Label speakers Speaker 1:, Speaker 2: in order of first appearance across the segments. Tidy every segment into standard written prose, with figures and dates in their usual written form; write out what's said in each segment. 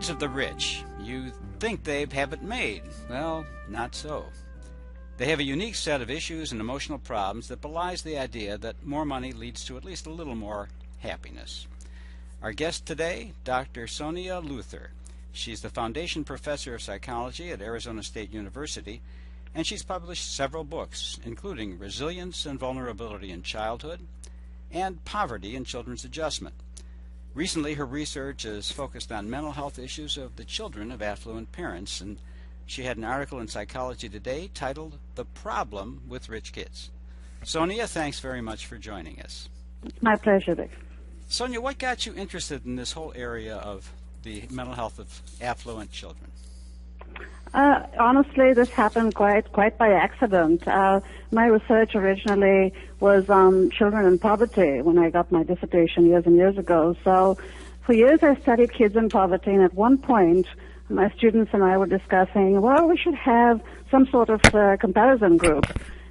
Speaker 1: kids of the rich. You think they have it made. Well, not so. They have a unique set of issues and emotional problems that belies the idea that more money leads to at least a little more happiness. Our guest today, Dr. Suniya Luthar. She's the Foundation Professor of Psychology at Arizona State University, and she's published several books, including Resilience and Vulnerability in Childhood and Poverty and Children's Adjustment. Recently, her research is focused on mental health issues of the children of affluent parents, and she had an article in Psychology Today titled The Problem with Rich Kids. Suniya, thanks very much for joining us.
Speaker 2: It's my pleasure, Dick.
Speaker 1: Suniya, what got you interested in this whole area of the mental health of affluent children?
Speaker 2: Honestly, this happened quite by accident. My research originally was on children in poverty when I got my dissertation years and years ago. So for years I studied kids in poverty, and at one point my students and I were discussing, well, we should have some sort of comparison group.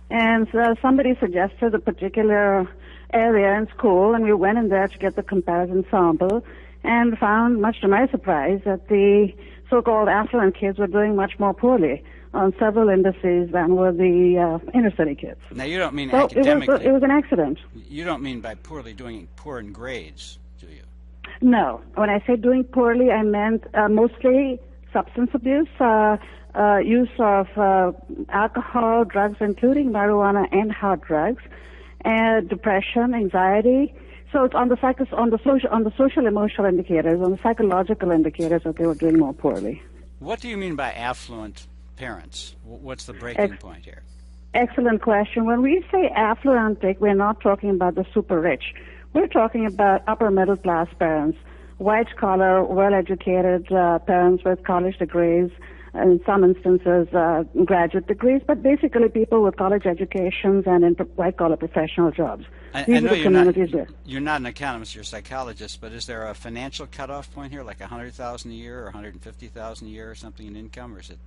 Speaker 2: And so somebody suggested a particular area in school, and we went in there to get the comparison sample and found, much to my surprise, that the so-called affluent kids were doing much more poorly on several indices than were the inner-city kids.
Speaker 1: Now, you don't mean
Speaker 2: so
Speaker 1: academically.
Speaker 2: It was an accident.
Speaker 1: You don't mean by poorly doing poor in grades, do you?
Speaker 2: No. When I say doing poorly, I meant mostly substance abuse, use of alcohol, drugs, including marijuana and hard drugs, and depression, anxiety. So it's on the social emotional indicators, on the psychological indicators that they were doing more poorly.
Speaker 1: What do you mean by affluent parents? What's the breaking point here?
Speaker 2: Excellent question. When we say affluent, Dick, we're not talking about the super rich. We're talking about upper middle class parents, white collar, well educated parents with college degrees, in some instances graduate degrees, but basically people with college educations and in white-collar professional jobs.
Speaker 1: I know you're not an economist, you're a psychologist, but is there a financial cutoff point here, like $100,000 a year or $150,000 a year or something in income, or is it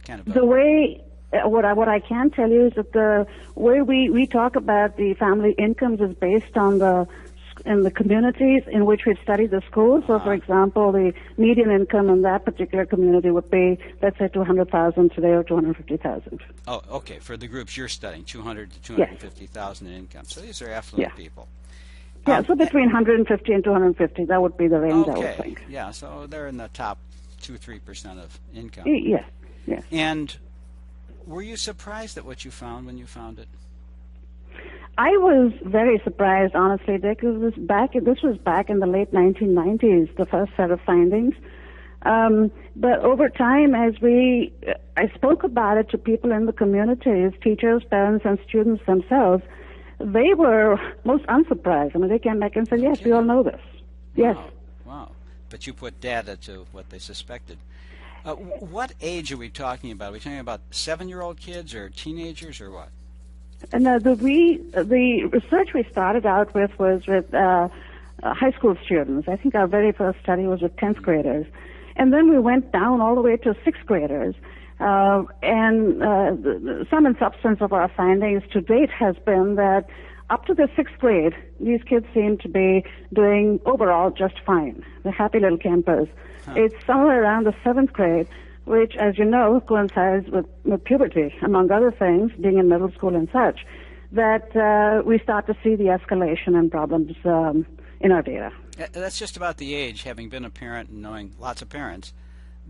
Speaker 1: kind of
Speaker 2: the way? What I can tell you is that the way we talk about the family incomes is based on in the communities in which we've studied the schools. So, for example, the median income in that particular community would be, let's say, $200,000 today or $250,000.
Speaker 1: Oh, okay. For the groups you're studying, $200,000 to $250,000 in income. So these are affluent people.
Speaker 2: Yeah, so between $150,000 and $250,000, that would be the range, I would think.
Speaker 1: Yeah, so they're in the top 2-3% of income.
Speaker 2: Yes, yes.
Speaker 1: And were you surprised at what you found when you found it?
Speaker 2: I was very surprised, honestly, Dick. This was back in the late 1990s, the first set of findings. But over time, I spoke about it to people in the communities, teachers, parents, and students themselves, they were most unsurprised. I mean, they came back and said, yes, we all know this. Yes.
Speaker 1: Wow. But you put data to what they suspected. What age are we talking about? Are we talking about 7-year-old kids or teenagers or what?
Speaker 2: No, the research we started out with was with high school students. I think our very first study was with 10th graders. And then we went down all the way to 6th graders. And the sum and substance of our findings to date has been that up to the 6th grade, these kids seem to be doing overall just fine. They're happy little campers. It's somewhere around the 7th grade, which, as you know, coincides with puberty, among other things, being in middle school and such, that we start to see the escalation and problems in our data.
Speaker 1: That's just about the age, having been a parent and knowing lots of parents,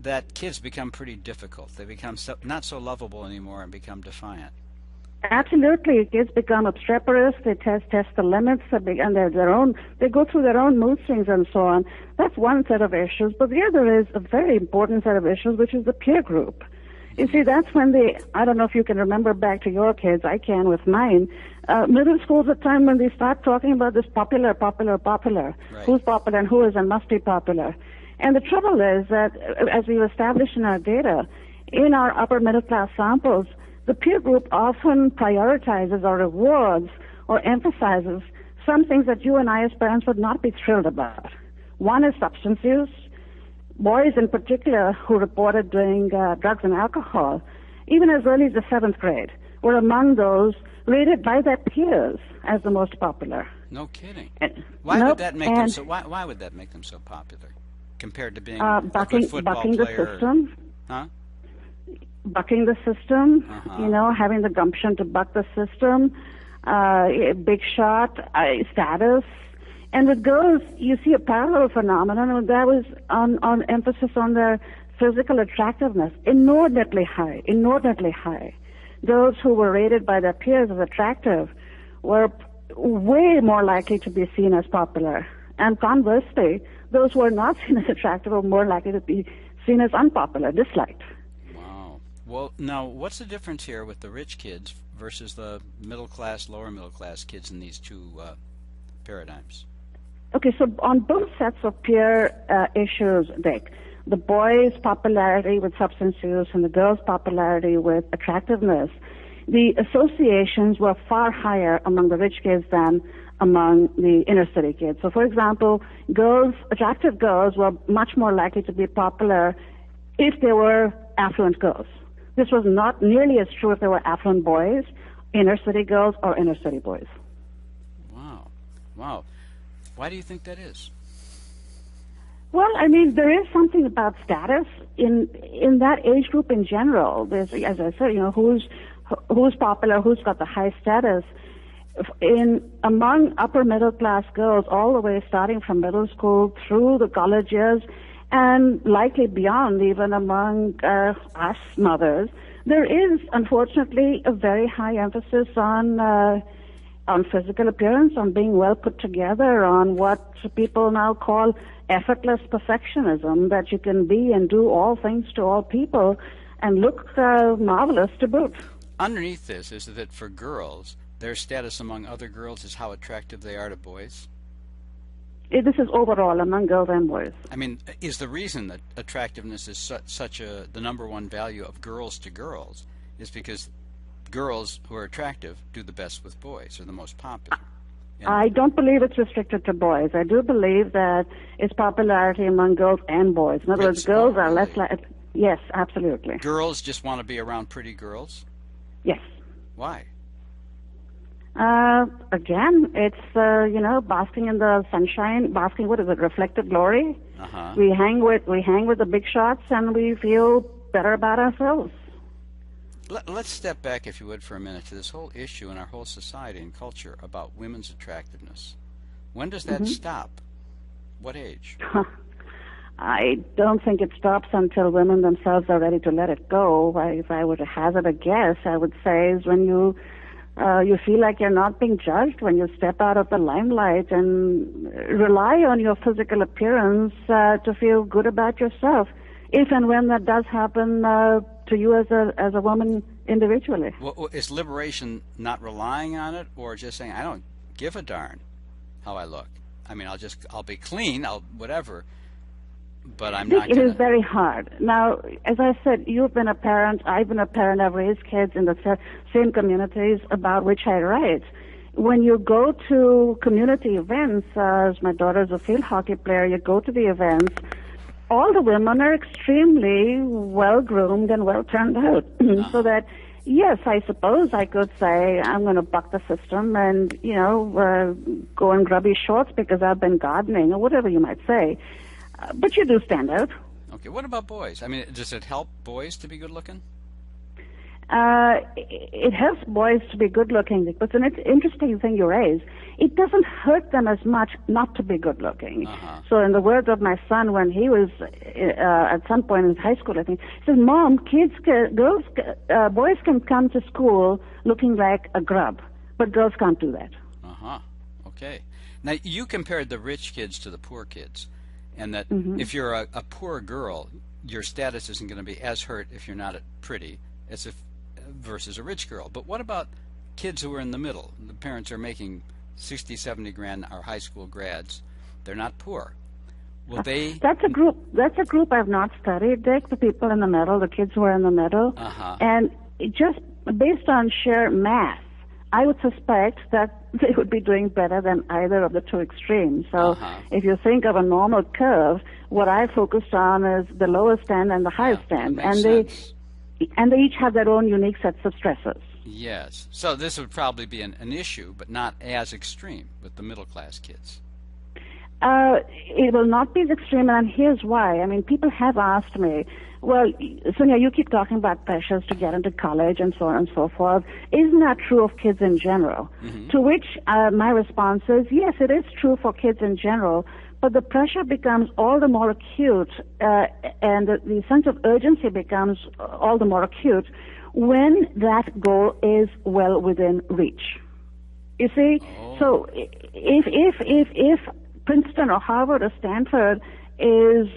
Speaker 1: that kids become pretty difficult. They become not so lovable anymore and become defiant.
Speaker 2: Absolutely. Kids become obstreperous. They test the limits, and they go through their own mood swings and so on. That's one set of issues. But the other is a very important set of issues, which is the peer group. You see, that's when I don't know if you can remember back to your kids, I can with mine. Middle school's a time when they start talking about this popular.
Speaker 1: Right.
Speaker 2: Who's popular and who is and must be popular. And the trouble is that, as we've established in our data, in our upper middle class samples, the peer group often prioritizes or rewards or emphasizes some things that you and I as parents would not be thrilled about. One is substance use. Boys in particular who reported doing drugs and alcohol, even as early as the 7th grade, were among those rated by their peers as the most popular.
Speaker 1: No kidding. Why would that make them so popular? compared to being a good football
Speaker 2: bucking
Speaker 1: player?
Speaker 2: The system.
Speaker 1: Huh?
Speaker 2: Bucking the system,
Speaker 1: Uh-huh.
Speaker 2: having the gumption to buck the system, big shot, status. And with girls, you see a parallel phenomenon, and that was on emphasis on their physical attractiveness, inordinately high. Those who were rated by their peers as attractive were way more likely to be seen as popular. And conversely, those who were not seen as attractive were more likely to be seen as unpopular, disliked.
Speaker 1: Wow. Well, now, what's the difference here with the rich kids versus the middle class, lower middle class kids in these two paradigms?
Speaker 2: Okay, so on both sets of peer issues, Dick, the boys' popularity with substance use and the girls' popularity with attractiveness, the associations were far higher among the rich kids than among the inner city kids. So, for example, attractive girls were much more likely to be popular if they were affluent girls. This was not nearly as true if they were affluent boys, inner city girls, or inner city boys.
Speaker 1: Wow. Why do you think that is?
Speaker 2: Well, I mean, there is something about status in that age group in general. There's, as I said, who's popular, who's got the high status. Among upper middle class girls, all the way starting from middle school through the college years, and likely beyond, even among us mothers, there is unfortunately a very high emphasis on physical appearance, on being well put together, on what people now call effortless perfectionism, that you can be and do all things to all people and look marvelous to boot.
Speaker 1: Underneath this is that for girls, their status among other girls is how attractive they are to boys?
Speaker 2: This is overall among girls and boys.
Speaker 1: I mean, is the reason that attractiveness is the number one value of girls to girls is because girls who are attractive do the best with boys, or the most popular?
Speaker 2: I don't believe it's restricted to boys. I do believe that it's popularity among girls and boys. In other words, girls are less like... Yes, absolutely.
Speaker 1: Girls just want to be around pretty girls?
Speaker 2: Yes.
Speaker 1: Why?
Speaker 2: Again, it's, basking in the sunshine, reflected glory.
Speaker 1: Uh-huh.
Speaker 2: We hang with the big shots, and we feel better about ourselves.
Speaker 1: Let's step back, if you would, for a minute to this whole issue in our whole society and culture about women's attractiveness. When does that stop? What age?
Speaker 2: I don't think it stops until women themselves are ready to let it go. If I were to hazard a guess, I would say is when you feel like you're not being judged, when you step out of the limelight and rely on your physical appearance to feel good about yourself. If and when that does happen to you as a woman individually.
Speaker 1: Well, is liberation not relying on it, or just saying, I don't give a darn how I look? I mean, I'll be clean, whatever, but I'm not
Speaker 2: It is very hard. Now, as I said, you've been a parent, I've been a parent, I've raised kids in the same communities about which I write. When you go to community events, as my daughter's a field hockey player, you go to the events, all the women are extremely well-groomed and well-turned out. So that, yes, I suppose I could say I'm going to buck the system and, go in grubby shorts because I've been gardening or whatever you might say. But you do stand out.
Speaker 1: Okay, what about boys? I mean, does it help boys to be good-looking?
Speaker 2: It helps boys to be good-looking, but it's an interesting thing you raise. It doesn't hurt them as much not to be good-looking.
Speaker 1: Uh-huh.
Speaker 2: So in the words of my son when he was at some point in high school, I think, he said, Mom, boys can come to school looking like a grub, but girls can't do that.
Speaker 1: Uh-huh. Okay. Now, you compared the rich kids to the poor kids, and that if you're a poor girl, your status isn't going to be as hurt if you're not pretty as if versus a rich girl. But what about kids who are in the middle? The parents are making 60, 70 grand, are high school grads. They're not poor. Will they... That's a
Speaker 2: group I've not studied, Dick, the people in the middle, the kids who are in the middle.
Speaker 1: Uh-huh.
Speaker 2: And just based on sheer math, I would suspect that they would be doing better than either of the two extremes. So if you think of a normal curve, what I focused on is the lowest end and the highest end. And they each have their own unique sets of stresses.
Speaker 1: Yes. So this would probably be an issue, but not as extreme with the middle-class kids.
Speaker 2: It will not be as extreme, and here's why. I mean, people have asked me, well, Suniya, you keep talking about pressures to get into college and so on and so forth. Isn't that true of kids in general? Mm-hmm. To which my response is, yes, it is true for kids in general, but the pressure becomes all the more acute, and the sense of urgency becomes all the more acute when that goal is well within reach. You see? Oh. So if Princeton or Harvard or Stanford is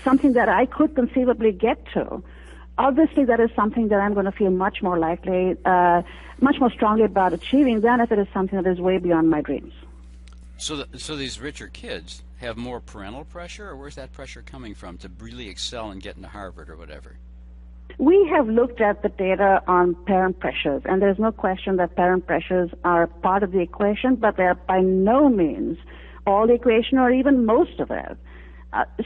Speaker 2: something that I could conceivably get to, obviously that is something that I'm going to feel much more likely, much more strongly about achieving than if it is something that is way beyond my dreams.
Speaker 1: So these richer kids have more parental pressure, or where's that pressure coming from to really excel and get into Harvard or whatever?
Speaker 2: We have looked at the data on parent pressures, and there's no question that parent pressures are part of the equation, but they're by no means all the equation or even most of it.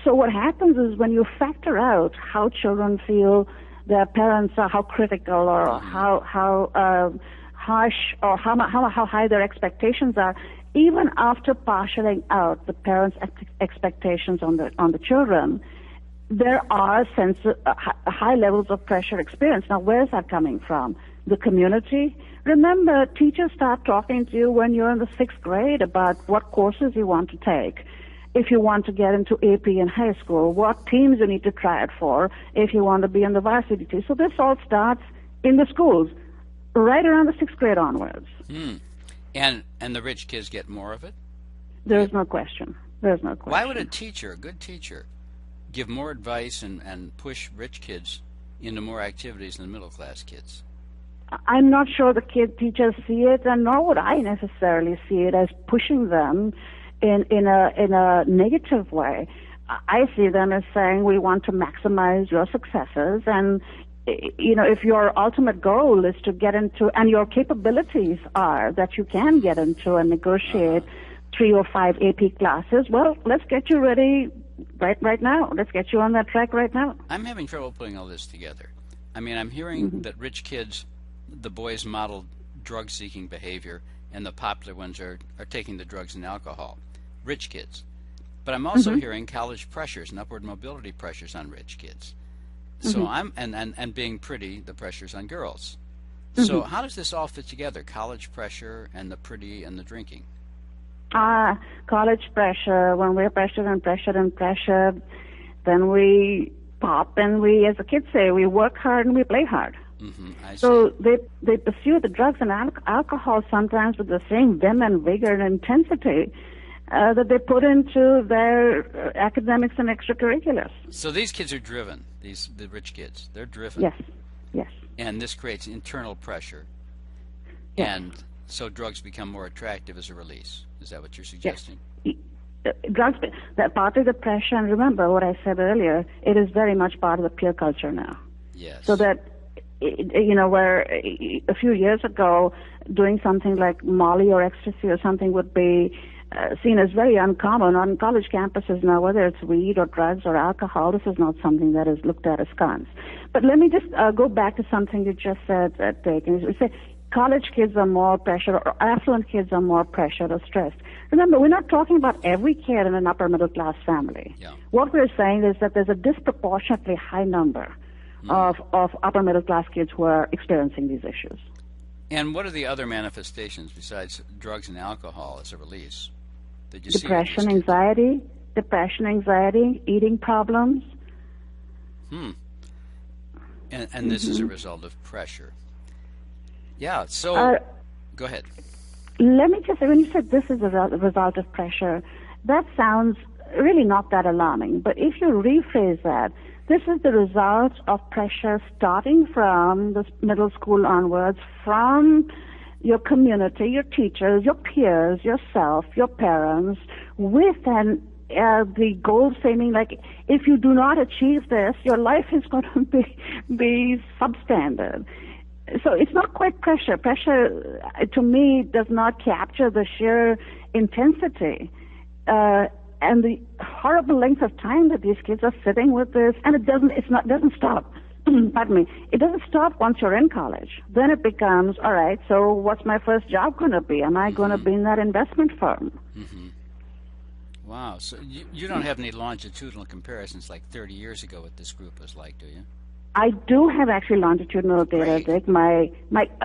Speaker 2: So what happens is when you factor out how children feel their parents are, how critical or how harsh or how high their expectations are, even after partialing out the parents' expectations on the children, there are high levels of pressure experienced. Now, where is that coming from? The community? Remember, teachers start talking to you when you're in the 6th grade about what courses you want to take. If you want to get into AP in high school, what teams you need to try it for, if you want to be in the varsity team. So this all starts in the schools, right around the 6th grade onwards.
Speaker 1: And the rich kids get more of it?
Speaker 2: There's no question. There's no question.
Speaker 1: Why would a good teacher, give more advice and push rich kids into more activities than middle-class kids?
Speaker 2: I'm not sure the teachers see it, and nor would I necessarily see it as pushing them in a negative way. I see them as saying we want to maximize your successes, and if your ultimate goal is to get into, and your capabilities are that you can get into and negotiate 3 or 5 AP classes, well, let's get you ready right now. Let's get you on that track right now.
Speaker 1: I'm having trouble putting all this together. I mean, I'm hearing that rich kids, the boys model drug-seeking behavior, and the popular ones are taking the drugs and alcohol. Rich kids. But I'm also hearing college pressures and upward mobility pressures on rich kids. So I'm and being pretty, the pressures on girls. So how does this all fit together? College pressure and the pretty and the drinking.
Speaker 2: College pressure. When we're pressured and pressured and pressured, then we pop, and we, as the kids say, we work hard and we play hard.
Speaker 1: I see.
Speaker 2: So they pursue the drugs and alcohol sometimes with the same vim and vigor and intensity that they put into their academics and extracurriculars.
Speaker 1: So these kids are driven. The rich kids, they're driven.
Speaker 2: Yes.
Speaker 1: And this creates internal pressure.
Speaker 2: Yes.
Speaker 1: And so drugs become more attractive as a release. Is that what you're suggesting?
Speaker 2: Yes. Drugs, that part of the pressure, and remember what I said earlier, it is very much part of the peer culture now.
Speaker 1: Yes.
Speaker 2: So that, where a few years ago, doing something like Molly or ecstasy or something would be seen as very uncommon. On college campuses now, whether it's weed or drugs or alcohol, this is not something that is looked at askance. But let me just go back to something you just said, Taken. You say college kids are more pressured, or affluent kids are more pressured or stressed. Remember, we're not talking about every kid in an upper middle class family.
Speaker 1: Yeah.
Speaker 2: What we're saying is that there's a disproportionately high number of upper middle class kids who are experiencing these issues.
Speaker 1: And what are the other manifestations besides drugs and alcohol as a release that you
Speaker 2: Depression,
Speaker 1: see?
Speaker 2: anxiety, eating problems.
Speaker 1: And this is a result of pressure. Yeah, so go ahead.
Speaker 2: Let me just say, when you said this is a result of pressure, that sounds really not that alarming. But if you rephrase that, this is the result of pressure starting from the middle school onwards, from your community, your teachers, your peers, yourself, your parents, with the goal saying, like, if you do not achieve this, your life is going to be substandard. So it's not quite pressure. Pressure, to me, does not capture the sheer intensity and the horrible length of time that these kids are sitting with this, and it doesn't stop. Pardon me. It doesn't stop once you're in college. Then it becomes, all right, so what's my first job going to be? Am I going to be in that investment firm?
Speaker 1: Wow. So you don't have any longitudinal comparisons like 30 years ago what this group was like, do you?
Speaker 2: I do have actually longitudinal data,
Speaker 1: Great.
Speaker 2: Dick. I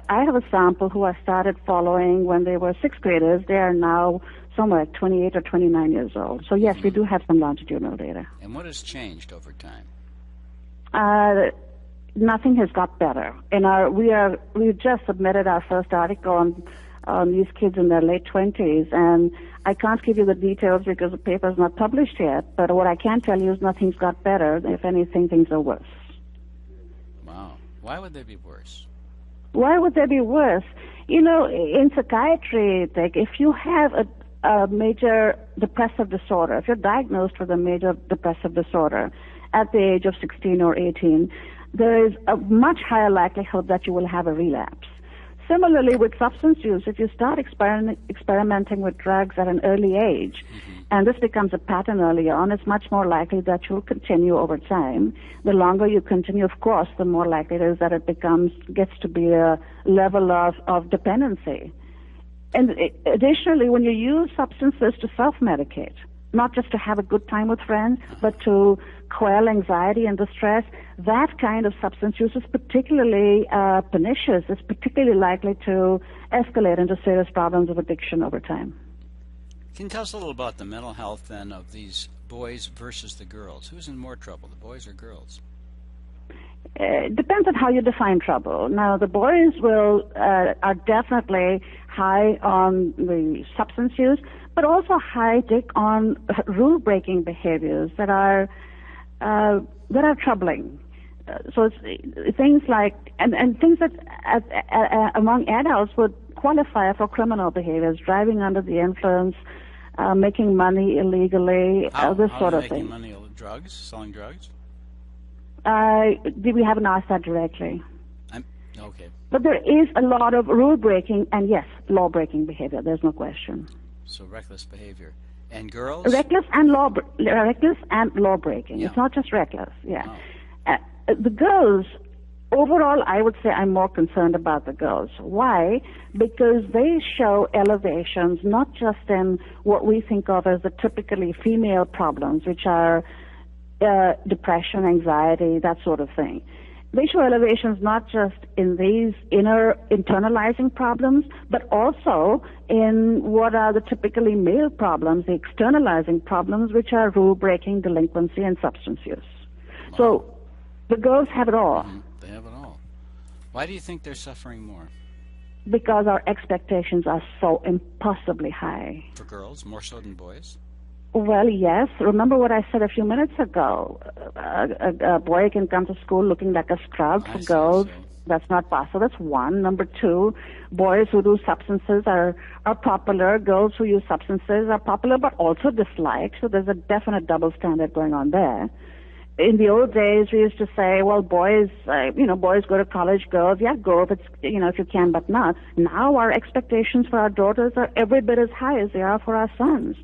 Speaker 2: have a sample who I started following when they were sixth graders. They are now somewhere at 28 or 29 years old. So yes, we do have some longitudinal data.
Speaker 1: And what has changed over time?
Speaker 2: Nothing has got better. We just submitted our first article on these kids in their late 20s, and I can't give you the details because the paper is not published yet. But what I can tell you is nothing's got better. If anything, things are worse.
Speaker 1: Wow. Why would they be worse?
Speaker 2: Why would they be worse? You know, in psychiatry, if you have a major depressive disorder, if you're diagnosed with a major depressive disorder at the age of 16 or 18, there is a much higher likelihood that you will have a relapse. Similarly, with substance use, if you start experimenting with drugs at an early age, and this becomes a pattern early on, it's much more likely that you'll continue over time. The longer you continue, of course, the more likely it is that it gets to be a level of dependency. And additionally, when you use substances to self-medicate, not just to have a good time with friends, but to quell anxiety and distress, that kind of substance use is particularly pernicious. It's particularly likely to escalate into serious problems of addiction over time.
Speaker 1: Can you tell us a little about the mental health, then, of these boys versus the girls? Who's in more trouble, the boys or girls?
Speaker 2: It depends on how you define trouble. Now, the boys are definitely high on the substance use, but also high, Dick, on rule-breaking behaviors that are troubling. So it's things like and things that among adults would qualify for criminal behaviors: driving under the influence, making money illegally, this sort of thing.
Speaker 1: Making money, drugs, selling drugs.
Speaker 2: We haven't asked that directly.
Speaker 1: Okay.
Speaker 2: But there is a lot of rule-breaking and, yes, law-breaking behavior. There's no question.
Speaker 1: So reckless behavior. And girls?
Speaker 2: Reckless and law-breaking.
Speaker 1: Yeah.
Speaker 2: It's not just reckless. Yeah.
Speaker 1: Oh.
Speaker 2: The girls, overall, I would say I'm more concerned about the girls. Why? Because they show elevations not just in what we think of as the typically female problems, which are depression, anxiety, that sort of thing. They show elevations not just in these inner internalizing problems, but also in what are the typically male problems, the externalizing problems, which are rule-breaking, delinquency, and substance use. Wow. So the girls have it all.
Speaker 1: They have it all. Why do you think they're suffering more?
Speaker 2: Because our expectations are so impossibly high.
Speaker 1: For girls, more so than boys?
Speaker 2: Well, yes. Remember what I said a few minutes ago. A boy can come to school looking like a scrub. For girls, that's not possible. That's one. Number two, boys who do substances are popular. Girls who use substances are popular but also disliked. So there's a definite double standard going on there. In the old days, we used to say, well, boys go to college, girls, yeah, go if if you can, but not. Now our expectations for our daughters are every bit as high as they are for our sons.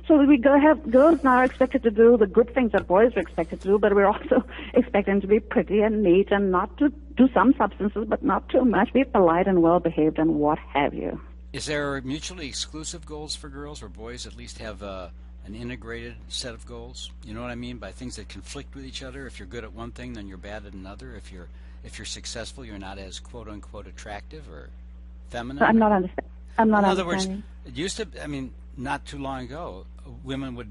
Speaker 2: So we have girls now are expected to do the good things that boys are expected to do, but we're also expecting to be pretty and neat and not to do some substances, but not too much, be polite and well-behaved and what have you.
Speaker 1: Is there mutually exclusive goals for girls, or boys at least have an integrated set of goals? You know what I mean by things that conflict with each other? If you're good at one thing, then you're bad at another. If you're successful, you're not as quote-unquote attractive or feminine.
Speaker 2: I'm not understanding.
Speaker 1: In other words, it used to, not too long ago, women would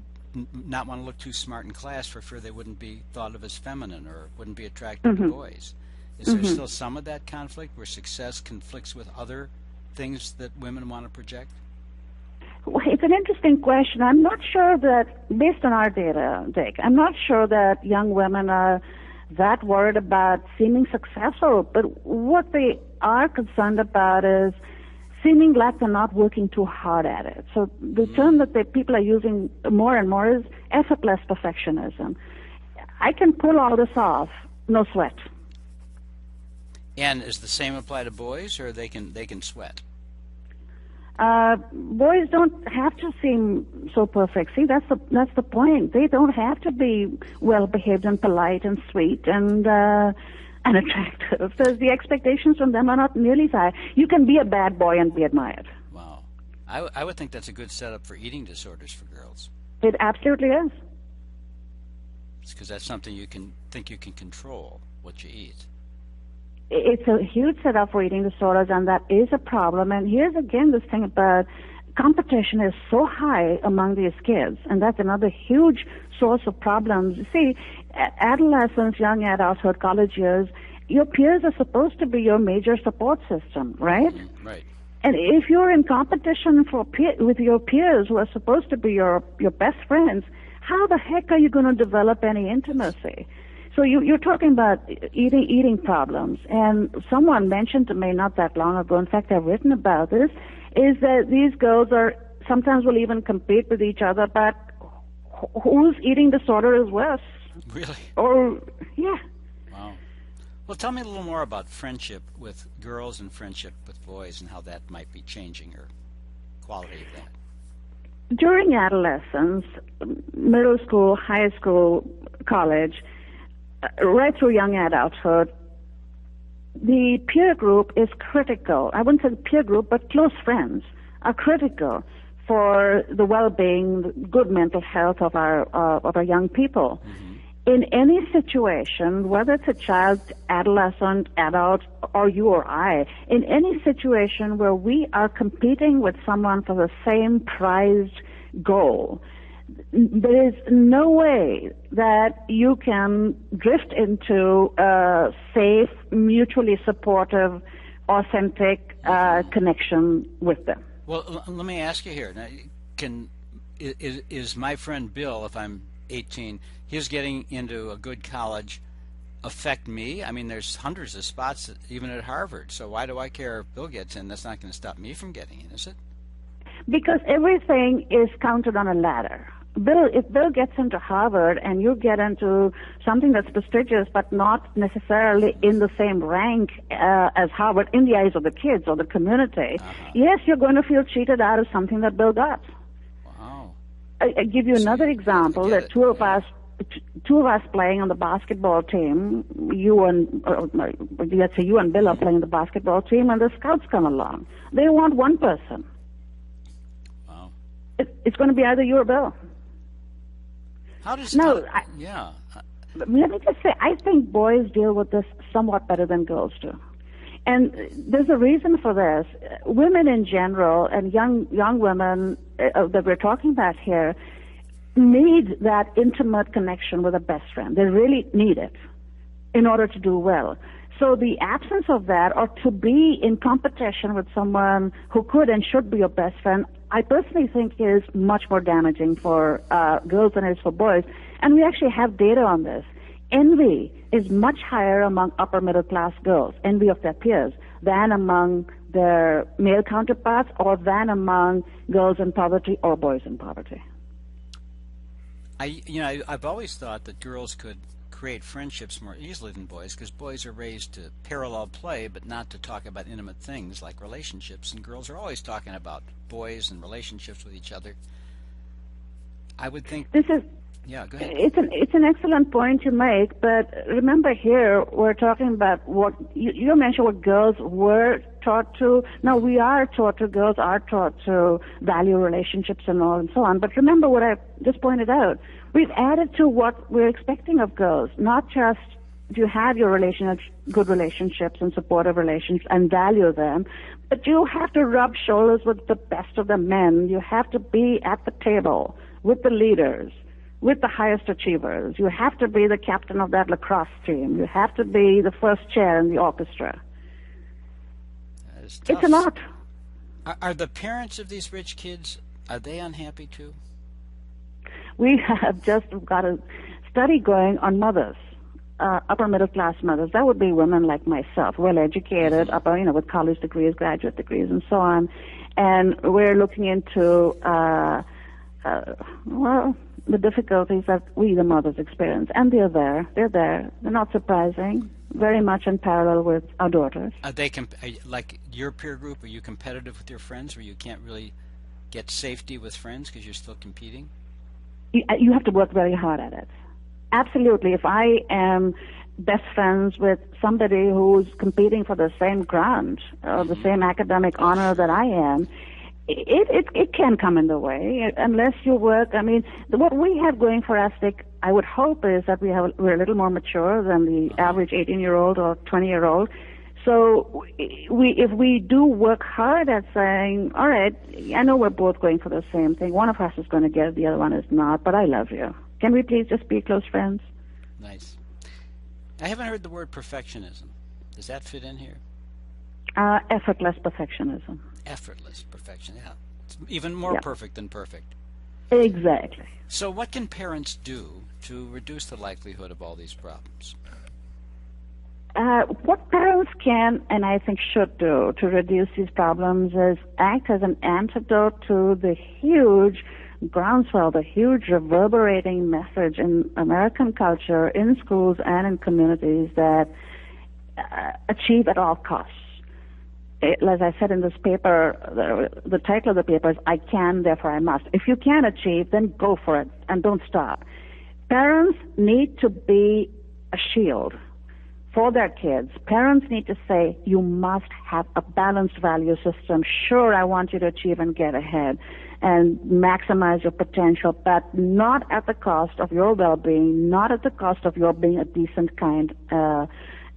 Speaker 1: not want to look too smart in class for fear they wouldn't be thought of as feminine or wouldn't be attractive to boys. Is there still some of that conflict where success conflicts with other things that women want to project?
Speaker 2: Well, it's an interesting question. I'm not sure that, based on our data, Dick, I'm not sure that young women are that worried about seeming successful, but what they are concerned about is seeming like they're not working too hard at it. So the term that people are using more and more is effortless perfectionism. I can pull all this off, no sweat.
Speaker 1: And is the same apply to boys, or they can sweat?
Speaker 2: Boys don't have to seem so perfect. See, that's the point. They don't have to be well behaved and polite and sweet and attractive. So the expectations from them are not nearly as high. You can be a bad boy and be admired.
Speaker 1: Wow. I would think that's a good setup for eating disorders for girls.
Speaker 2: It absolutely is.
Speaker 1: Because that's something you can control, what you eat.
Speaker 2: It's a huge setup for eating disorders, and that is a problem. And here's again this thing about competition is so high among these kids, and that's another huge source of problems. You see, adolescence, young adulthood, college years, your peers are supposed to be your major support system, right?
Speaker 1: Right.
Speaker 2: And if you're in competition with your peers who are supposed to be your best friends, how the heck are you going to develop any intimacy? So you're talking about eating problems, and someone mentioned to me not that long ago, in fact I've written about this, is that these girls sometimes will even compete with each other, but whose eating disorder is worse?
Speaker 1: Really?
Speaker 2: Or, yeah.
Speaker 1: Wow. Well, tell me a little more about friendship with girls and friendship with boys and how that might be changing, or quality of that.
Speaker 2: During adolescence, middle school, high school, college, right through young adulthood, the peer group is critical. I wouldn't say peer group, but close friends are critical for the well-being, the good mental health of our young people. Mm-hmm. In any situation, whether it's a child, adolescent, adult, or you or I, in any situation where we are competing with someone for the same prized goal, there is no way that you can drift into a safe, mutually supportive, authentic connection with them.
Speaker 1: Well, let me ask you here. Now, is my friend Bill, if I'm 18, his getting into a good college affect me? I mean, there's hundreds of spots, even at Harvard. So why do I care if Bill gets in? That's not going to stop me from getting in, is it?
Speaker 2: Because everything is counted on a ladder. If Bill gets into Harvard and you get into something that's prestigious but not necessarily in the same rank as Harvard in the eyes of the kids or the community, yes, you're going to feel cheated out of something that Bill got.
Speaker 1: Wow.
Speaker 2: I give you another example that two of us playing on the basketball team, let's say you and Bill are playing the basketball team, and the scouts come along. They want one person.
Speaker 1: Wow.
Speaker 2: It's going to be either you or Bill.
Speaker 1: How does yeah.
Speaker 2: Let me just say, I think boys deal with this somewhat better than girls do. And there's a reason for this. Women in general, and young women that we're talking about here, need that intimate connection with a best friend. They really need it in order to do well. So the absence of that, or to be in competition with someone who could and should be your best friend, I personally think is much more damaging for girls than it is for boys. And we actually have data on this. Envy is much higher among upper middle class girls, envy of their peers, than among their male counterparts, or than among girls in poverty or boys in poverty.
Speaker 1: I've always thought that girls could create friendships more easily than boys, because boys are raised to parallel play but not to talk about intimate things like relationships, and girls are always talking about boys and relationships with each other. I would think
Speaker 2: this is
Speaker 1: yeah, go ahead.
Speaker 2: It's an excellent point you make, but remember here we're talking about what you mentioned, what girls were taught to. Now we are taught to, girls are taught to value relationships and all and so on. But remember what I just pointed out. We've added to what we're expecting of girls, not just you have your good relationships and supportive relationships and value them, but you have to rub shoulders with the best of the men. You have to be at the table with the leaders, with the highest achievers. You have to be the captain of that lacrosse team. You have to be the first chair in the orchestra.
Speaker 1: That is tough.
Speaker 2: It's a lot.
Speaker 1: Are the parents of these rich kids, are they unhappy too?
Speaker 2: We have just got a study going on mothers, upper middle class mothers. That would be women like myself, well educated, with college degrees, graduate degrees, and so on. And we're looking into the difficulties that we, the mothers, experience. And they're there. They're not surprising, very much in parallel with our daughters.
Speaker 1: Are they, like your peer group, are you competitive with your friends where you can't really get safety with friends because you're still competing?
Speaker 2: You have to work very hard at it. Absolutely. If I am best friends with somebody who's competing for the same grant or the same academic honor that I am, It can come in the way unless you work. I mean, what we have going for us, Dick, I would hope, is that we're a little more mature than the average 18-year-old or 20-year-old. So if we do work hard at saying, all right, I know we're both going for the same thing. One of us is going to get it, the other one is not, but I love you. Can we please just be close friends?
Speaker 1: Nice. I haven't heard the word perfectionism. Does that fit in here?
Speaker 2: Effortless perfectionism.
Speaker 1: Effortless perfection, yeah. It's even more perfect than perfect.
Speaker 2: Exactly.
Speaker 1: So what can parents do to reduce the likelihood of all these problems?
Speaker 2: What parents can and I think should do to reduce these problems is act as an antidote to the huge groundswell, the huge reverberating message in American culture, in schools and in communities that achieve at all costs. As I said in this paper, the title of the paper is I Can, Therefore I Must. If you can achieve, then go for it and don't stop. Parents need to be a shield for their kids. Parents need to say, you must have a balanced value system. Sure, I want you to achieve and get ahead and maximize your potential, but not at the cost of your well-being, not at the cost of your being a decent, kind,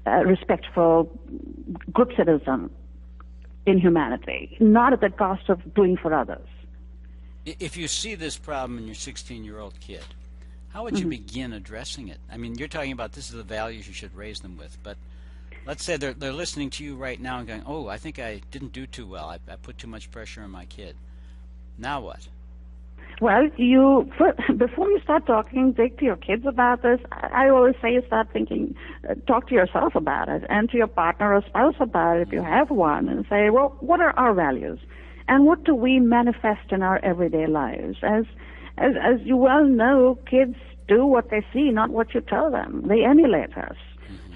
Speaker 2: respectful, good citizen in humanity, not at the cost of doing for others.
Speaker 1: If you see this problem in your 16-year-old kid, how would you begin addressing it? I mean, you're talking about this is the values you should raise them with, but let's say they're listening to you right now and going, oh, I think I didn't do too well. I put too much pressure on my kid. Now what?
Speaker 2: Well, before you start talking, Dick, to your kids about this, I always say you start thinking, talk to yourself about it, and to your partner or spouse about it if you have one, and say, well, what are our values? And what do we manifest in our everyday lives? As you well know, kids do what they see, not what you tell them. They emulate us.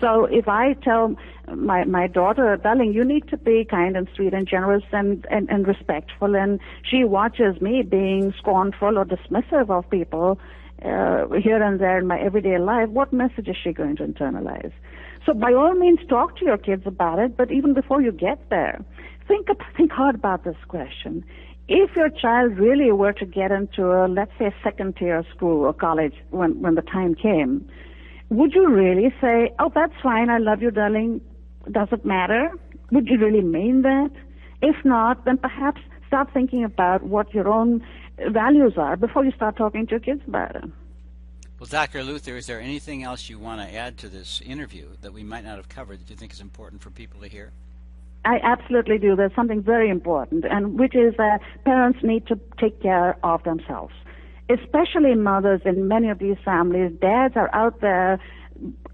Speaker 2: So if I tell my daughter, darling, you need to be kind and sweet and generous and respectful, and she watches me being scornful or dismissive of people here and there in my everyday life, what message is she going to internalize? So by all means, talk to your kids about it, but even before you get there, think hard about this question. If your child really were to get into let's say, a second-tier school or college when the time came, would you really say, oh, that's fine, I love you, darling, does it matter? Would you really mean that? If not, then perhaps start thinking about what your own values are before you start talking to your kids about it.
Speaker 1: Well, Dr. Luthar, is there anything else you want to add to this interview that we might not have covered that you think is important for people to hear?
Speaker 2: I absolutely do. There's something very important, and which is that parents need to take care of themselves. Especially mothers in many of these families, dads are out there,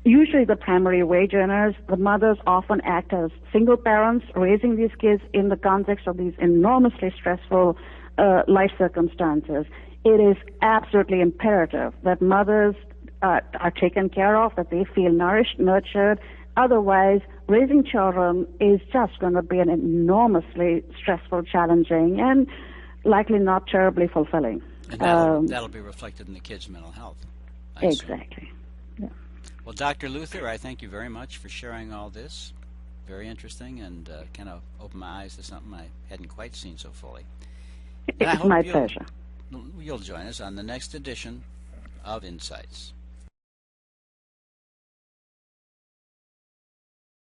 Speaker 2: usually the primary wage earners. The mothers often act as single parents, raising these kids in the context of these enormously stressful life circumstances. It is absolutely imperative that mothers are taken care of, that they feel nourished, nurtured. Otherwise, raising children is just going to be an enormously stressful, challenging, and likely not terribly fulfilling.
Speaker 1: And that'll be reflected in the kids' mental health.
Speaker 2: Exactly. Yeah.
Speaker 1: Well, Dr. Luthar, I thank you very much for sharing all this. Very interesting, and kind of opened my eyes to something I hadn't quite seen so fully.
Speaker 2: It's my pleasure.
Speaker 1: You'll join us on the next edition of Insights.